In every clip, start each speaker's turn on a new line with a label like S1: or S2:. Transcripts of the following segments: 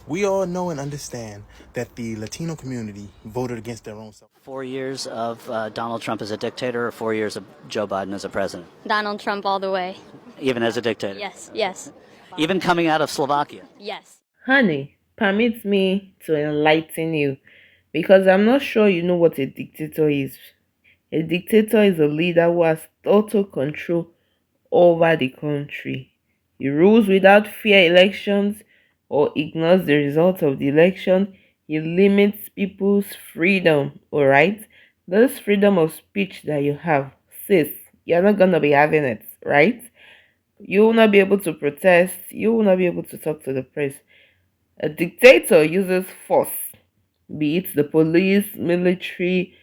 S1: We all know and understand that the Latino community voted against their own self.
S2: 4 years of Donald Trump as a dictator or 4 years of Joe Biden as a president?
S3: Donald Trump all the way.
S2: Even as a dictator?
S3: Yes, yes,
S2: Even coming out of Slovakia?
S3: yes.
S4: Honey, permit me to enlighten you because I'm not sure you know what a dictator is. A dictator is a leader who has total control over the country. He rules without fear elections or ignores the result of the election. He limits people's freedom, alright? This freedom of speech that you have, sis, you're not gonna be having it, right? You will not be able to protest, you will not be able to talk to the press. A dictator uses force, be it the police, military,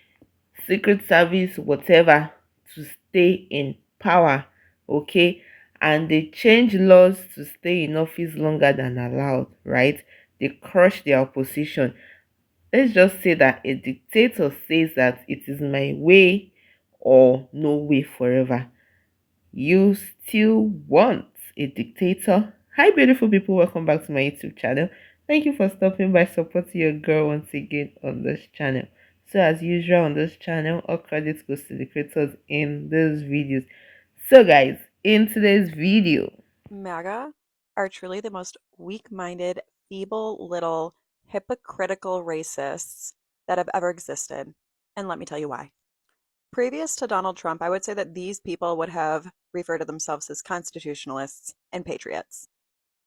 S4: secret service, whatever, to stay in power, okay? And they change laws to stay in office longer than allowed, right? They crush their opposition. Let's just say that a dictator says that it is my way or no way forever. You still want a dictator? Hi, beautiful people, welcome back to my YouTube channel. Thank you for stopping by supporting your girl once again on this channel. So as usual on this channel, all credits goes to the creators in these videos. So guys, in today's video,
S5: MAGA are truly the most weak-minded, feeble little hypocritical racists that have ever existed. And let me tell you why. Previous to Donald Trump, I would say that these people would have referred to themselves as constitutionalists and patriots.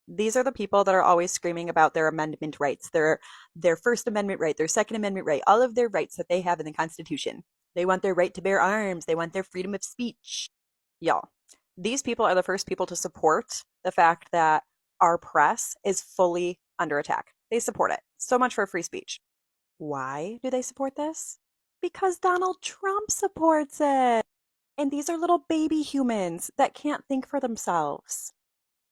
S5: These are the people that are always screaming about their amendment rights, their First Amendment right, their Second Amendment right, all of their rights that they have in the Constitution. They want their right to bear arms. They want their freedom of speech. Y'all, these people are the first people to support the fact that our press is fully under attack. They support it. So much for free speech. Why do they support this? Because Donald Trump supports it. And these are little baby humans that can't think for themselves.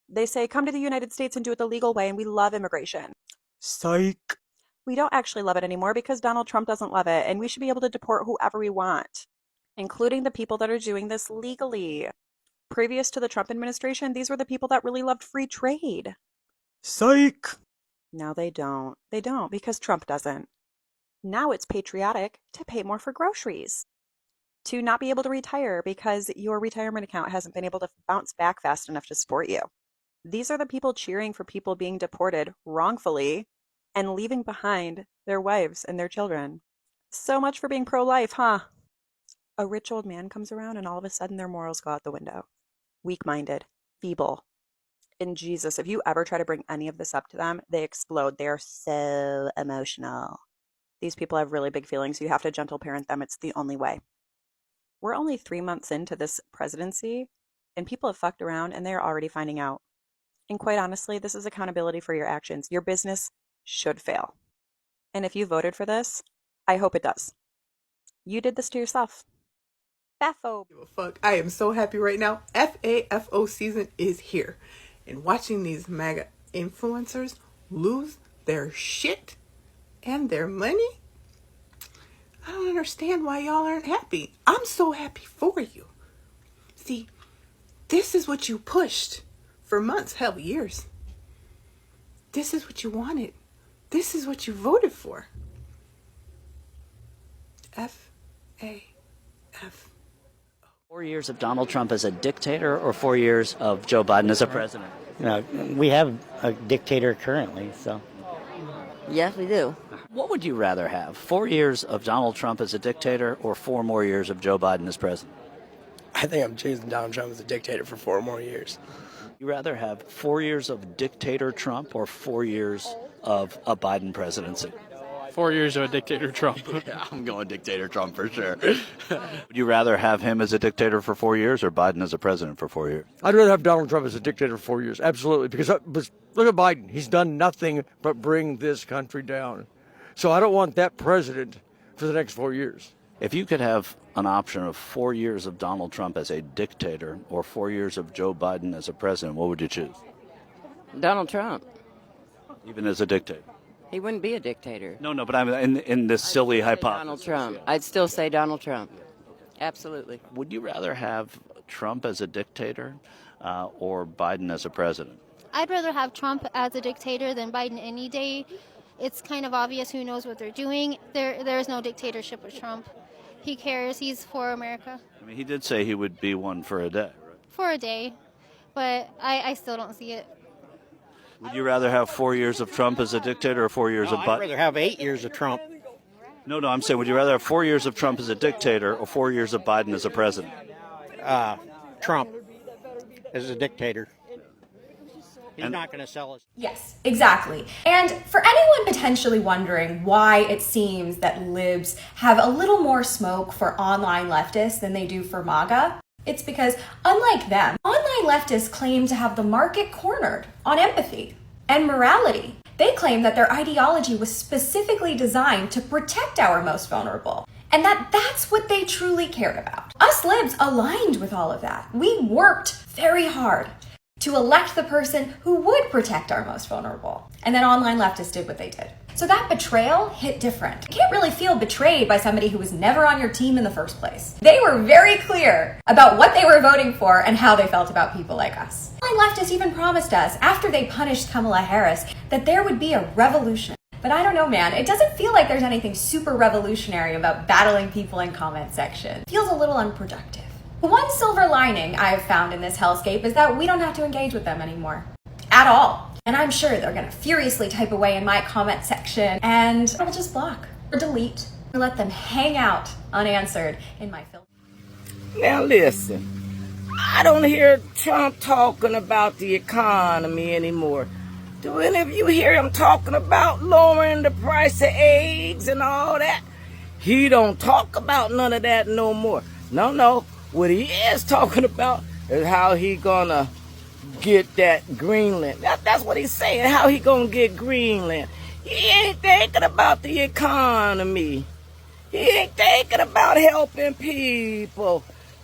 S5: They say, come to the United States and do it the legal way, and we love immigration.
S1: Psych.
S5: We don't actually love it anymore because Donald Trump doesn't love it, and we should be able to deport whoever we want, including the people that are doing this legally. Previous to the Trump administration, these were the people that really loved free trade.
S1: Psych.
S5: Now they don't. They don't because Trump doesn't. Now it's patriotic to pay more for groceries, to not be able to retire because your retirement account hasn't been able to bounce back fast enough to support you. These are the people cheering for people being deported wrongfully and leaving behind their wives and their children. So much for being pro-life, huh? A rich old man comes around and all of a sudden their morals go out the window. Weak-minded, feeble. And Jesus, if you ever try to bring any of this up to them, they explode. They are so emotional. These people have really big feelings. You have to gentle parent them. It's the only way. We're only 3 months into this presidency, and people have fucked around, and they're already finding out. And quite honestly, this is accountability for your actions. Your business should fail. And if you voted for this, I hope it does. You did this to yourself. FAFO.
S6: Fuck, I am so happy right now. FAFO season is here. And watching these MAGA influencers lose their shit and their money, I don't understand why y'all aren't happy. I'm so happy for you. See, this is what you pushed for months, hell, years. This is what you wanted. This is what you voted for. F-A-F.
S2: 4 years of Donald Trump as a dictator or 4 years of Joe Biden as a president?
S7: You know, we have a dictator currently, so.
S8: Yes, we do.
S2: What would you rather have? 4 years of Donald Trump as a dictator or 4 more years of Joe Biden as president?
S9: I think I'm choosing Donald Trump as a dictator for 4 more years.
S2: You rather have 4 years of dictator Trump or 4 years of a Biden presidency?
S10: 4 years of a dictator Trump.
S2: Yeah, I'm going dictator Trump for sure. Would you rather have him as a dictator for 4 years or Biden as a president for 4 years?
S11: I'd rather have Donald Trump as a dictator for 4 years, absolutely. Because look at Biden. He's done nothing but bring this country down. So I don't want that president for the next 4 years.
S2: If you could have an option of 4 years of Donald Trump as a dictator or 4 years of Joe Biden as a president, what would you choose?
S8: Donald Trump.
S2: Even as a dictator?
S8: He wouldn't be a dictator.
S2: No, but I'm in this silly hypothesis.
S8: Donald Trump. I'd still say Donald Trump. Absolutely.
S2: Would you rather have Trump as a dictator or Biden as a president?
S3: I'd rather have Trump as a dictator than Biden any day. It's kind of obvious who knows what they're doing. There's no dictatorship with Trump. He cares. He's for America.
S2: I mean, he did say he would be one for a day, right?
S3: For a day. But I still don't see it.
S2: Would you rather have 4 years of Trump as a dictator or 4 years of
S7: I'd
S2: Biden?
S7: rather have 8 years of Trump.
S2: No, I'm saying, would you rather have 4 years of Trump as a dictator or 4 years of Biden as a president?
S7: Trump as a dictator. He's not going to sell us.
S12: Yes, exactly. And for anyone potentially wondering why it seems that libs have a little more smoke for online leftists than they do for MAGA, it's because, unlike them, online leftists claim to have the market cornered on empathy and morality. They claim that their ideology was specifically designed to protect our most vulnerable, and that's what they truly cared about. Us libs aligned with all of that. We worked very hard to elect the person who would protect our most vulnerable. And then online leftists did what they did. So that betrayal hit different. You can't really feel betrayed by somebody who was never on your team in the first place. They were very clear about what they were voting for and how they felt about people like us. Online leftists even promised us, after they punished Kamala Harris, that there would be a revolution. But I don't know, man. It doesn't feel like there's anything super revolutionary about battling people in comment section. It feels a little unproductive. One silver lining I've found in this hellscape is that we don't have to engage with them anymore. At all. And I'm sure they're gonna furiously type away in my comment section, and I'll just block or delete or let them hang out unanswered in my filter.
S13: Now listen, I don't hear Trump talking about the economy anymore. Do any of you hear him talking about lowering the price of eggs and all that? He don't talk about none of that no more. No. What he is talking about is how he gonna get that Greenland. That's what he's saying, how he gonna get Greenland. He ain't thinking about the economy. He ain't thinking about helping people.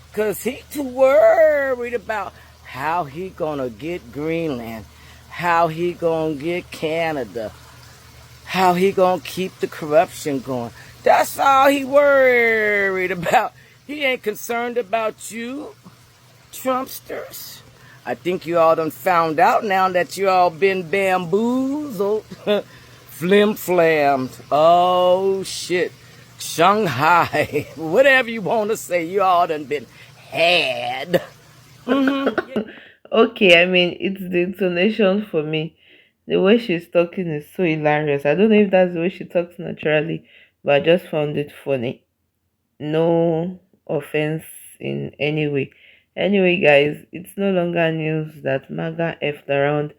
S13: Because he too worried about how he gonna get Greenland, how he gonna get Canada, how he gonna keep the corruption going. That's all he worried about. He ain't concerned about you, Trumpsters. I think you all done found out now that you all been bamboozled, flim-flammed. Oh, shit. Shanghai, whatever you want to say, you all done been had.
S4: Okay, I mean, it's the intonation for me. The way she's talking is so hilarious. I don't know if that's the way she talks naturally, but I just found it funny. No offense in any way. Anyway, guys, it's no longer news that MAGA effed around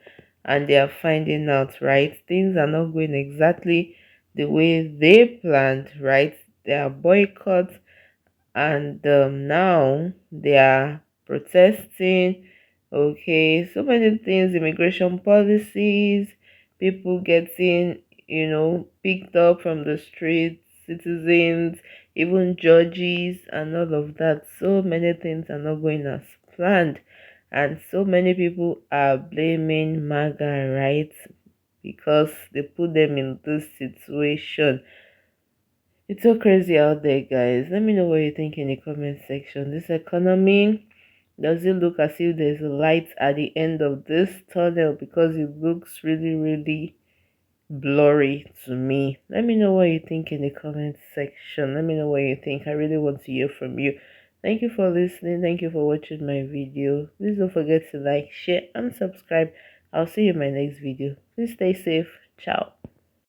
S4: and they are finding out, right? Things are not going exactly the way they planned, right? There are boycotts, and now they are protesting. Okay, so many things, immigration policies, people getting, picked up from the streets, citizens, even judges, and all of that. So many things are not going as planned, and so many people are blaming MAGA, right? Because they put them in this situation. It's so crazy out there, guys. Let me know what you think in the comment section. This economy, does it look as if there's a light at the end of this tunnel? Because it looks really, really blurry to me. Let me know what you think in the comment section. Let me know what you think. I really want to hear from you. Thank you for listening. Thank you for watching my video. Please don't forget to like, share, and subscribe. I'll see you in my next video. Please stay safe. Ciao.